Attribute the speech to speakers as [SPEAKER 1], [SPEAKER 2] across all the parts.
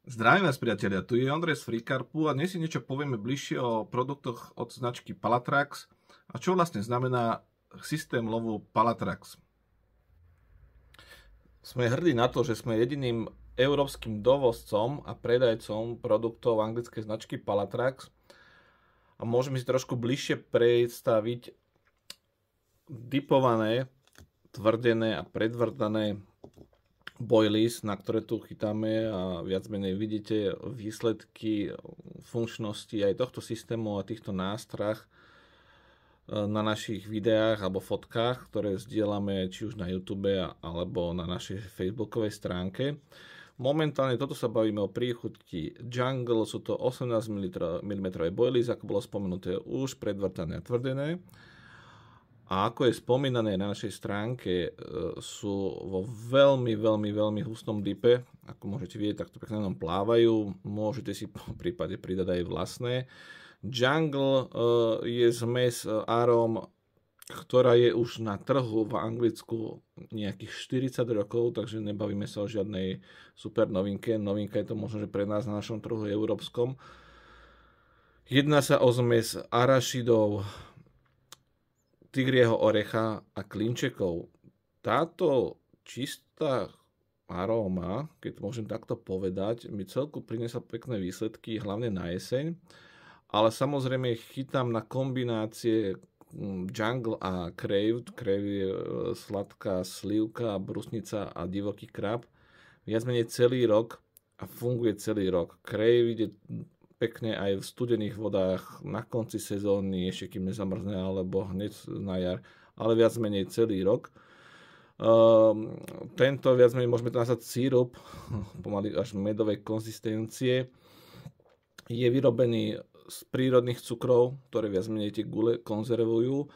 [SPEAKER 1] Zdravím vás, priatelia, tu je Ondrej z Freecarpu a dnes si niečo povieme bližšie o produktoch od značky Palatrax a čo vlastne znamená systém lovu Palatrax. Sme hrdí na to, že sme jediným európskym dovozcom a predajcom produktov anglickej značky Palatrax a môžeme si trošku bližšie predstaviť dipované, tvrdené a predvrdané boilies, na ktoré tu chytáme a viac menej vidíte výsledky funkčnosti aj tohto systému a týchto nástrah na našich videách alebo fotkách, ktoré zdieľame či už na YouTube alebo na našej facebookovej stránke. Momentálne toto sa bavíme o príchutí Jungle, sú to 18 mm boilies, ako bolo spomenuté už, predvrtané a tvrdené. A ako je spomínané na našej stránke, sú vo veľmi hustom dipe. Ako môžete vidieť, takto pekne nám plávajú. Môžete si po prípade pridať aj vlastné. Jungle je zmes aróm, ktorá je už na trhu v Anglicku nejakých 40 rokov, takže nebavíme sa o žiadnej super novinke. Novinka je to možno, že pre nás na našom trhu európskom. Jedná sa o zmes arašidov, tigrieho orecha a klinčekov. Táto čistá aróma, keď môžem takto povedať, mi celku priniesla pekné výsledky, hlavne na jeseň, ale samozrejme chytám na kombinácie Jungle a Crave. Crave je sladká slivka, brusnica a divoký krab. Viac menej celý rok a funguje celý rok. Crave ide pekne aj v studených vodách na konci sezóny, ešte kým nezamrzne, alebo hneď na jar, ale viac menej celý rok. Tento viac menej môžeme to nazvať sírup, pomaly až medovej konzistencie. Je vyrobený z prírodných cukrov, ktoré viac menej tie gule konzervujú.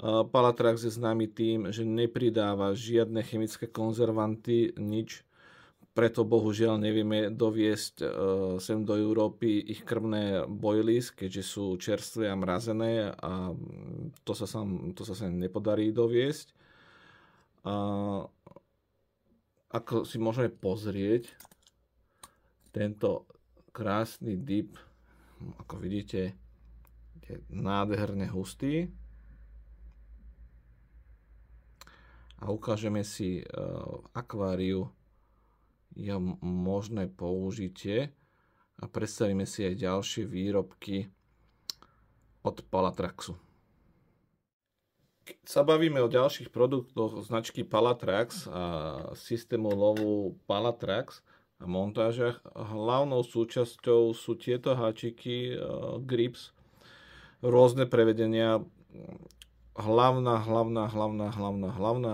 [SPEAKER 1] Palatrax je známy tým, že nepridáva žiadne chemické konzervanty, nič. Preto bohužiaľ nevieme doviesť sem do Európy ich krmné boilies, keďže sú čerstvé a mrazené a to sa sem nepodarí doviesť. Ako si môžeme pozrieť, tento krásny dip, ako vidíte, je nádherne hustý. A ukážeme si v akváriu jeho možné použitie a predstavíme si aj ďalšie výrobky od Palatraxu. Keď sa bavíme o ďalších produktoch značky Palatrax a systému lovu Palatrax a montážach, hlavnou súčasťou sú tieto háčiky grips, rôzne prevedenia, hlavná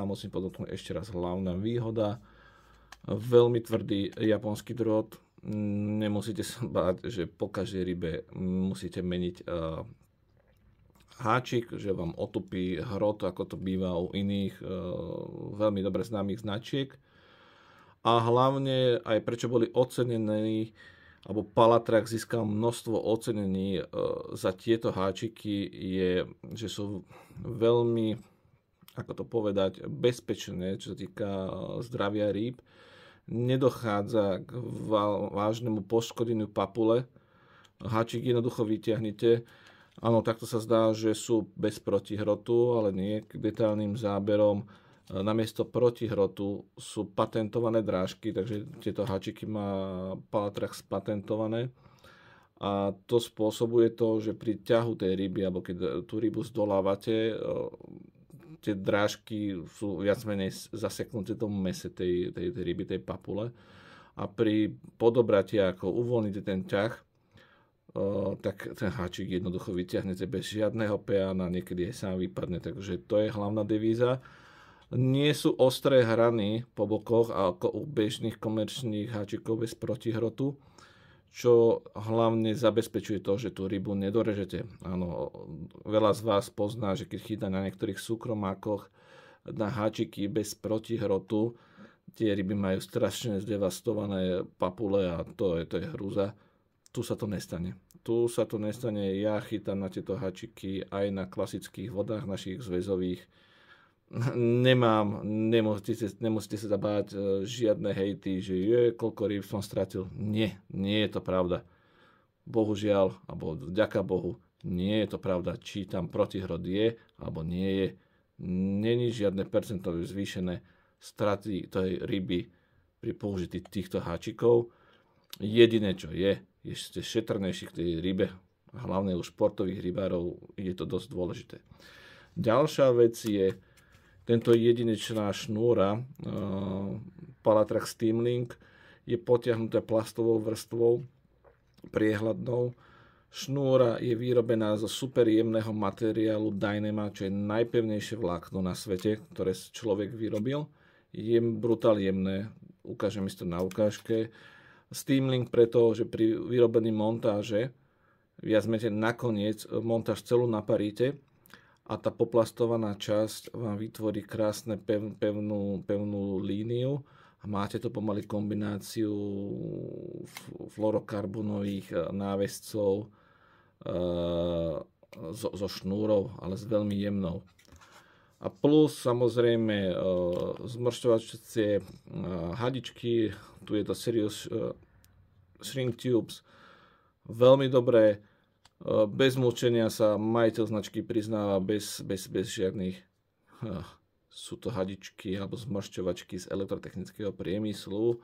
[SPEAKER 1] a musím podotknúť ešte raz hlavná výhoda, veľmi tvrdý japonský drôt, nemusíte sa báť, že po každej rybe musíte meniť háčik, že vám otupí hrot, ako to býva u iných veľmi dobre známych značiek. A hlavne aj prečo boli ocenení, alebo Palatrax získal množstvo ocenení za tieto háčiky, je, že sú veľmi, ako to povedať, bezpečné, čo sa týka zdravia rýb. Nedochádza k vážnemu poškodeniu papule. Háčik jednoducho vyťahnete. Áno, takto sa zdá, že sú bez protihrotu, ale nie. K detailným záberom namiesto protihrotu sú patentované drážky, takže tieto háčiky má Palatrax patentované. A to spôsobuje to, že pri ťahu tej ryby, alebo keď tú rybu zdolávate, tie drážky sú viac menej zaseknuté tomu mese tej ryby, tej papule. A pri podobratí, ako uvoľníte ten ťah, tak ten háčik jednoducho vyťahnete bez žiadneho peána, niekedy aj sám vypadne. Takže to je hlavná devíza. Nie sú ostré hrany po bokoch ako u bežných komerčných háčikov bez protihrotu, čo hlavne zabezpečuje to, že tú rybu nedorežete. Áno, veľa z vás pozná, že keď chytá na niektorých súkromákoch na háčiky bez protihrotu, tie ryby majú strašne zdevastované papule a to je hrúza. Tu sa to nestane. Ja chytám na tieto háčiky aj na klasických vodách našich zväzových nemusíte sa zabáť žiadne hejty, že koľko rýb som stratil. Nie, nie je to pravda. Bohužiaľ, alebo vďaka Bohu, nie je to pravda, či tam protihrod je, alebo nie je. Není žiadne percento zvýšené straty tej ryby pri použití týchto háčikov. Jediné, čo je ste šetrnejší k tej rybe, hlavne u športových rybárov je to dosť dôležité. Ďalšia vec je tento jedinečná šnúra Palatrax Steamlink je potiahnuté plastovou vrstvou priehľadnou. Šnúra je vyrobená zo super jemného materiálu Dynama, čo je najpevnejšie vlákno na svete, ktoré človek vyrobil. Je brutál jemné, ukážem si to na ukážke. Steamlink preto, že pri vyrobení montáže viac menej nakoniec montáž celú naparíte a tá poplastovaná časť vám vytvorí krásne pevnú líniu a máte to pomaly kombináciu fluorokarbonových náväzcov so šnúrou, ale s veľmi jemnou. A plus samozrejme zmršťovacie hadičky, tu je to Serious Shrink Tubes, veľmi dobré, bez mučenia sa majiteľ značky priznáva, bez žiadnych, sú to hadičky alebo zmršťovačky z elektrotechnického priemyslu,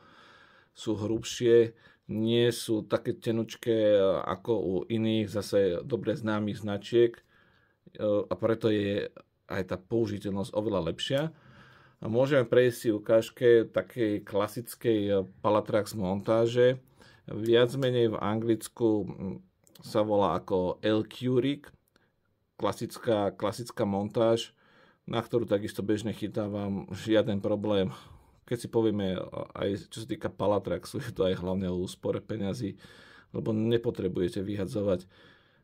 [SPEAKER 1] sú hrubšie, nie sú také tenučké ako u iných zase dobre známych značiek a preto je aj tá použiteľnosť oveľa lepšia. A môžeme prejsť si ukážke takej klasickej Palatrax montáže. Viac menej v Anglicku sa volá ako LQ rig. Klasická montáž, na ktorú takisto bežne chytávam, žiaden problém. Keď si povieme aj čo sa týka Palatraxu, je to aj hlavne o úspore peňazí, lebo nepotrebujete vyhadzovať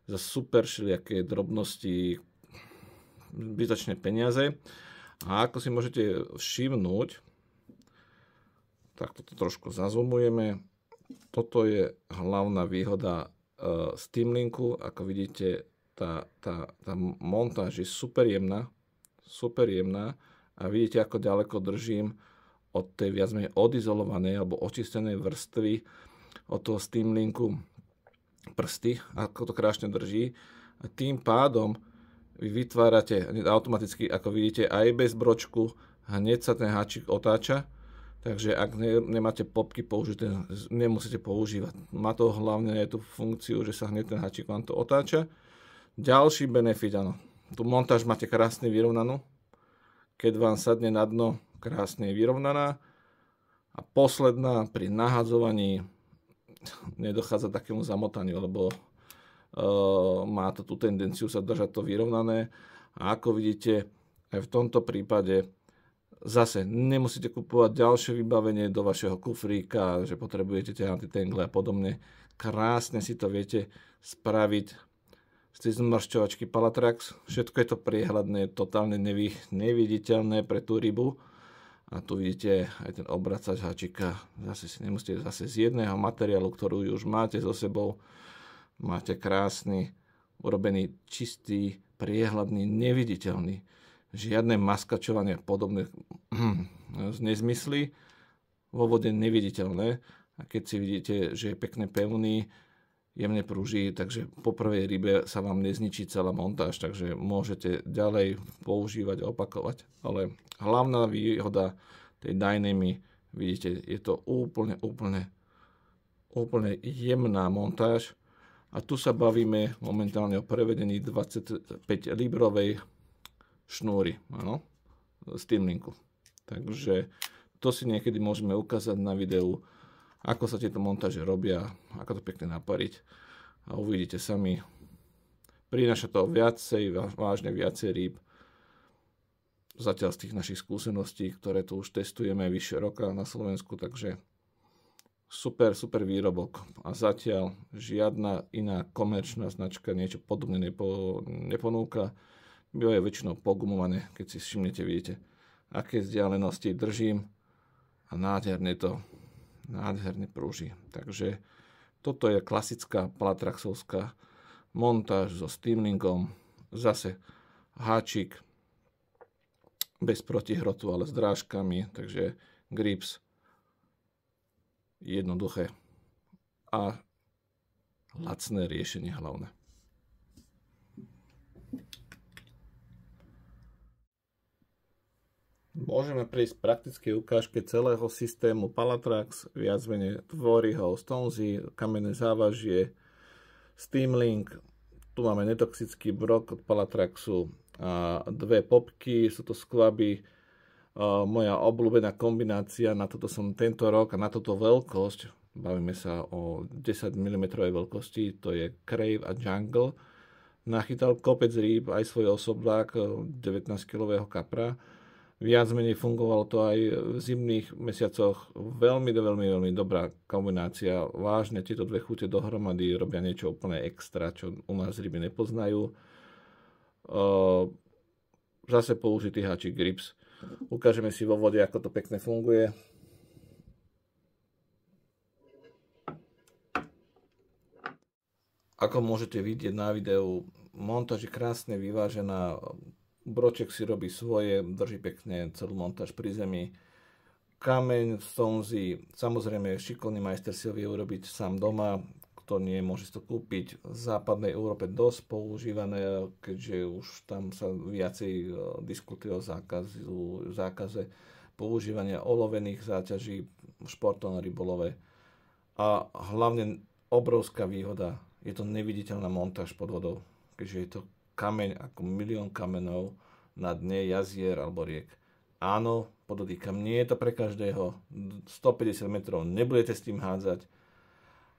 [SPEAKER 1] za super všelijaké drobnosti zbytočné peniaze. A ako si môžete všimnúť, tak toto trošku zazumujeme. Toto je hlavná výhoda Steamlinku. Ako vidíte, tá montáž je super jemná a vidíte, ako ďaleko držím od tej viac menej odizolovanej alebo očistenej vrstvy od toho Steamlinku prsty, ako to krásne drží. A tým pádom vy vytvárate automaticky, ako vidíte, aj bez bročku, hneď sa ten háčik otáča, takže ak nemáte popky použité, nemusíte používať. Má to hlavne aj tú funkciu, že sa hneď ten háčik vám to otáča. Ďalší benefit, áno, tú montáž máte krásne vyrovnanú, keď vám sadne na dno, krásne je vyrovnaná. A posledná, pri nahadzovaní nedochádza takému zamotaniu, lebo má to tú tendenciu sa držať to vyrovnané a ako vidíte aj v tomto prípade zase nemusíte kupovať ďalšie vybavenie do vašeho kufríka, že potrebujete tie antitangle a podobne. Krásne si to viete spraviť z tej zmršťovačky Palatrax. Všetko je to priehľadné, totálne neviditeľné pre tú rybu. A tu vidíte aj ten obracač háčika. Zase si nemusíte z jedného materiálu, ktorú už máte so sebou. Máte krásny, urobený, čistý, priehľadný, neviditeľný. Žiadne maskačovanie a podobné nezmysly. Vo vode neviditeľné. A keď si vidíte, že je pekne pevný, jemne prúži, takže po prvej rybe sa vám nezničí celá montáž, takže môžete ďalej používať a opakovať. Ale hlavná výhoda tej Dynamy, vidíte, je to úplne jemná montáž. A tu sa bavíme momentálne o prevedení 25-librovej šnúry, áno, Steamlinku. Takže to si niekedy môžeme ukázať na videu, ako sa tieto montáže robia, ako to pekne napariť. A uvidíte sami, prináša to vážne viacej rýb. Zatiaľ z tých našich skúseností, ktoré tu už testujeme vyše roka na Slovensku, takže super výrobok a zatiaľ žiadna iná komerčná značka niečo podobné neponúka. Bývajú väčšinou pogumované, keď si všimnete, vidíte, aké vzdialenosti držím a nádherne prúži. Takže toto je klasická palatraxovská montáž so Steamlinkom. Zase háčik bez protihrotu, ale s drážkami, takže grips jednoduché a lacné riešenie hlavné. Môžeme prejsť praktické ukážke celého systému Palatrax, viac menej tvorí ho Stonesy, kamenné závažie, Steamlink, tu máme netoxický brok od Palatraxu a dve popky, sú to squaby, moja obľúbená kombinácia, na toto som tento rok a na toto veľkosť, bavíme sa o 10 mm veľkosti, to je Crave a Jungle, nachytal kopec rýb, aj svoj osobák 19-kilového kapra. Viac menej fungovalo to aj v zimných mesiacoch. Veľmi dobrá kombinácia. Vážne tieto dve chute dohromady robia niečo úplne extra, čo u nás ryby nepoznajú. Zase použitý háčik grips. Ukážeme si vo vode, ako to pekne funguje. Ako môžete vidieť na videu, montáž je krásne vyvážená. Broček si robí svoje, drží pekne celú montáž pri zemi. Kameň, Stonesy, samozrejme šikovný majster si ho vie urobiť sám doma. Kto nie, môže si to kúpiť. V západnej Európe dosť používané, keďže už tam sa viacej diskutuje o zákaze používania olovených záťaží v športovom rybolove. A hlavne obrovská výhoda, je to neviditeľná montáž pod vodou, keďže je to kameň ako milión kamenov na dne jazier alebo riek. Áno, podotýkam, nie je to pre každého. 150 metrov nebudete s tým hádzať.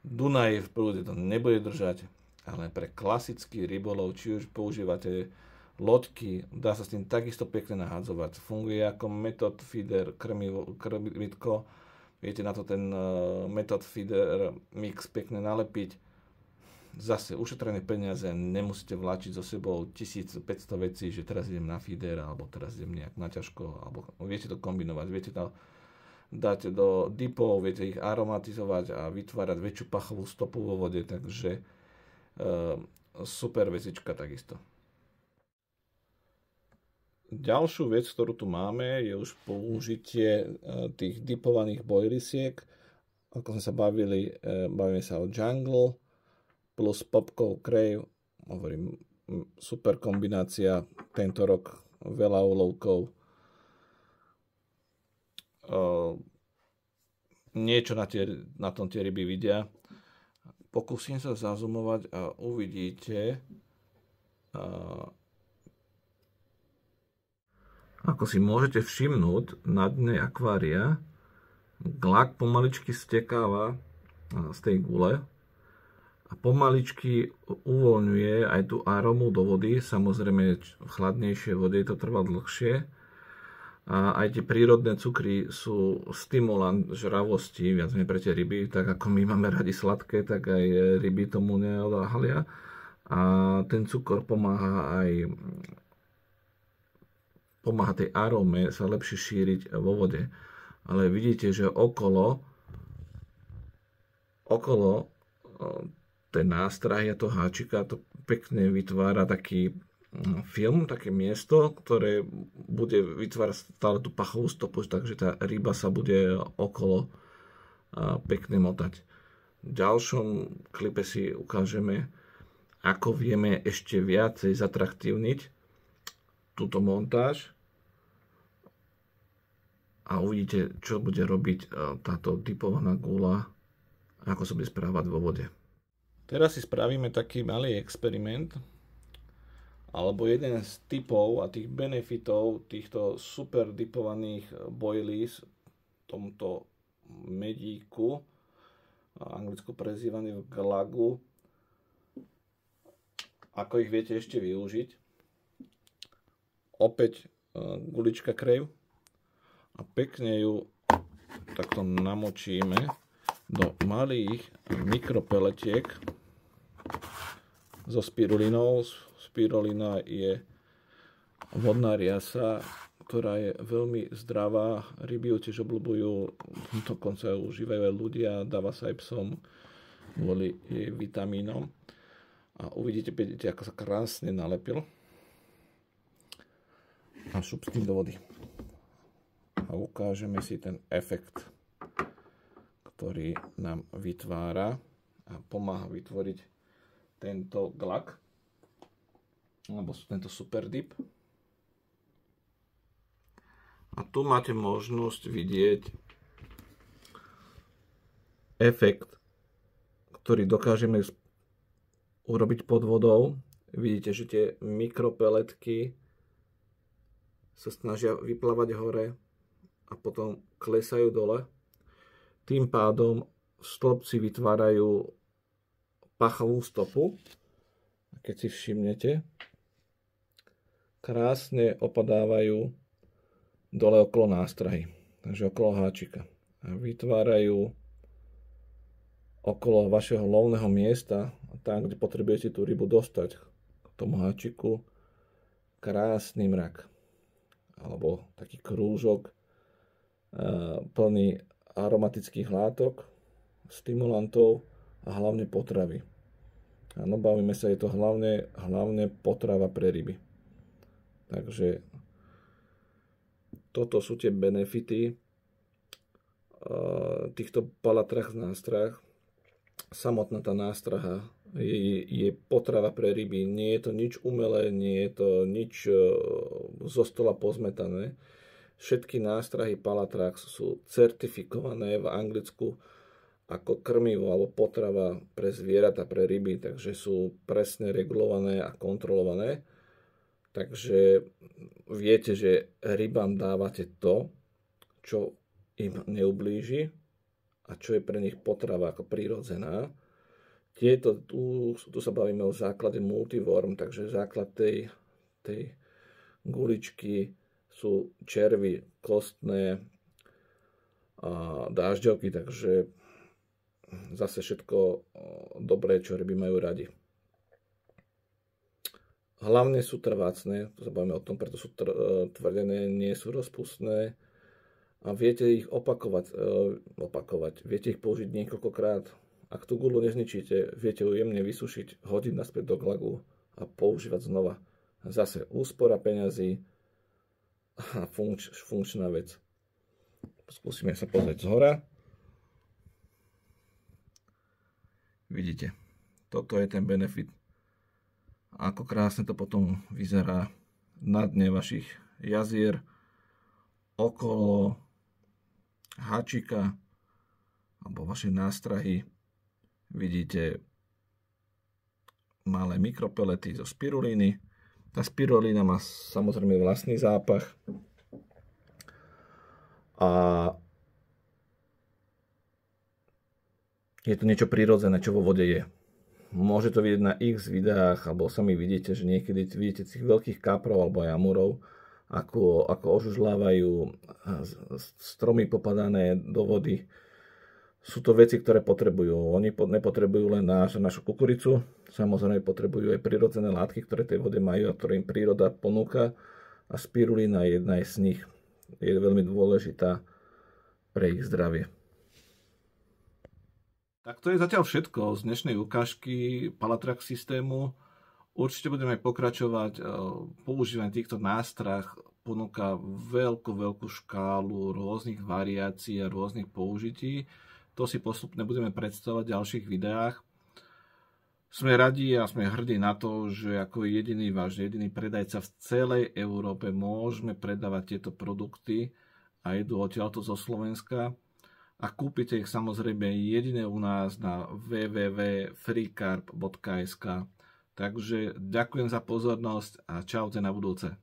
[SPEAKER 1] Dunaj v prúde to nebude držať, ale pre klasický rybolov, či už používate loďky, dá sa s tým takisto pekne nahádzovať. Funguje ako method feeder, krmítko. Viete na to ten method feeder mix pekne nalepiť. Zase ušetrené peniaze, nemusíte vláčiť so sebou 1500 vecí, že teraz idem na feeder, alebo teraz idem nejak na ťažko, alebo viete to kombinovať, viete to dať do dipov, viete ich aromatizovať a vytvárať väčšiu pachovú stopu vo vode, takže super vecička takisto. Ďalšiu vec, ktorú tu máme, je už použitie tých dipovaných bojlisiek. Ako sme sa bavíme sa o Jungle plus popkou Crave, hovorím, super kombinácia, tento rok veľa úlovkov. Niečo na tom tie ryby vidia. Pokúsim sa zazumovať a uvidíte, ako si môžete všimnúť na dne akvária, glak pomaličky stekáva z tej gule a pomaličky uvoľňuje aj tú arómu do vody. Samozrejme v chladnejšej vode to trvá dlhšie. A aj tie prírodné cukry sú stimulant žravosti, viac menej pre tie ryby. Tak ako my máme radi sladké, tak aj ryby tomu neodhália. A ten cukor pomáha tej aróme sa lepšie šíriť vo vode. Ale vidíte, že okolo tej nástrahy a toho háčika to pekne vytvára taký film, také miesto, ktoré bude vytvárať stále tú pachovú stopu, takže tá ryba sa bude okolo pekne motať. V ďalšom klipe si ukážeme, ako vieme ešte viacej zatraktívniť túto montáž a uvidíte, čo bude robiť táto dipovaná gula, ako sa bude správať vo vode. Teraz si spravíme taký malý experiment, alebo jeden z typov a tých benefitov týchto super dipovaných boilies, tomto medíku, anglicko prezývaný v glagu, ako ich viete ešte využiť. Opäť gulička Crave a pekne ju takto namočíme do malých mikropeletiek so spirulinou. Spirulina je vodná riasa, ktorá je veľmi zdravá. Ryby ju tiež obľúbujú, dokonca ju užívajú aj ľudia, dáva sa aj psom kvôli jej vitamínom. A uvidíte, ako sa krásne nalepil. A šup s tým do vody. a ukážeme si ten efekt, ktorý nám vytvára a pomáha vytvoriť tento glak, alebo tento super dip. A tu máte možnosť vidieť efekt, ktorý dokážeme urobiť pod vodou. Vidíte, že tie mikropeletky sa snažia vyplávať hore a potom klesajú dole. Tým pádom stĺpci vytvárajú pachovú stopu. A keď si všimnete, krásne opadávajú dole okolo nástrahy, takže okolo háčika. A vytvárajú okolo vašeho lovného miesta, tam, kde potrebujete tú rybu dostať k tomu háčiku, krásny mrak. Alebo taký krúžok plný aromatických látok, stimulantov a hlavne potravy. Áno, bavíme sa, je to hlavne potrava pre ryby. Takže toto sú tie benefity týchto palatrach z nástrah. Samotná tá nástraha je potrava pre ryby. Nie je to nič umelé, nie je to nič zo stola pozmetané. Všetky nástrahy Palatrax sú certifikované v Anglicku ako krmivo alebo potrava pre zvieratá, pre ryby, takže sú presne regulované a kontrolované. Takže viete, že rybám dávate to, čo im neublíži a čo je pre nich potrava ako prírodzená. Tu sa bavíme o základe multivorm, takže základ tej guličky sú červy kostné a dážďovky, takže zase všetko dobré, čo ryby majú radi. Hlavne sú trvácne, to sa bavíme o tom, preto sú tvrdené, nie sú rozpustné a viete ich opakovať, viete ich použiť niekoľkokrát. Ak tú gulu nezničíte, viete ju jemne vysušiť, hodiť naspäť do glagu a používať znova. Zase úspora peňazí a funkčná vec. Skúsime sa pozrieť zhora. Vidíte, toto je ten benefit. Ako krásne to potom vyzerá na dne vašich jazier, okolo háčika alebo vašej nástrahy. Vidíte malé mikropelety zo spirulíny. Tá spirulína má samozrejme vlastný zápach. A je to niečo prirodzené, čo vo vode je. Môže to vidieť na x videách, alebo sami vidíte, že niekedy vidíte tých veľkých kaprov alebo aj amurov, ako ožužlávajú stromy popadané do vody. Sú to veci, ktoré potrebujú. Oni nepotrebujú len našu kukuricu, samozrejme potrebujú aj prirodzené látky, ktoré tej vode majú a ktoré im príroda ponúka. A spirulína je jedna z nich. Je veľmi dôležitá pre ich zdravie. Tak to je zatiaľ všetko z dnešnej ukážky Palatrax systému. Určite budeme pokračovať. Používanie týchto nástrah ponúka veľkú škálu rôznych variácií a rôznych použití. To si postupne budeme predstavovať v ďalších videách. Sme radi a sme hrdí na to, že ako váš jediný predajca v celej Európe môžeme predávať tieto produkty a idú odtiaľto zo Slovenska. A kúpite ich samozrejme jedine u nás na www.freecarp.sk. Takže ďakujem za pozornosť a čaute na budúce.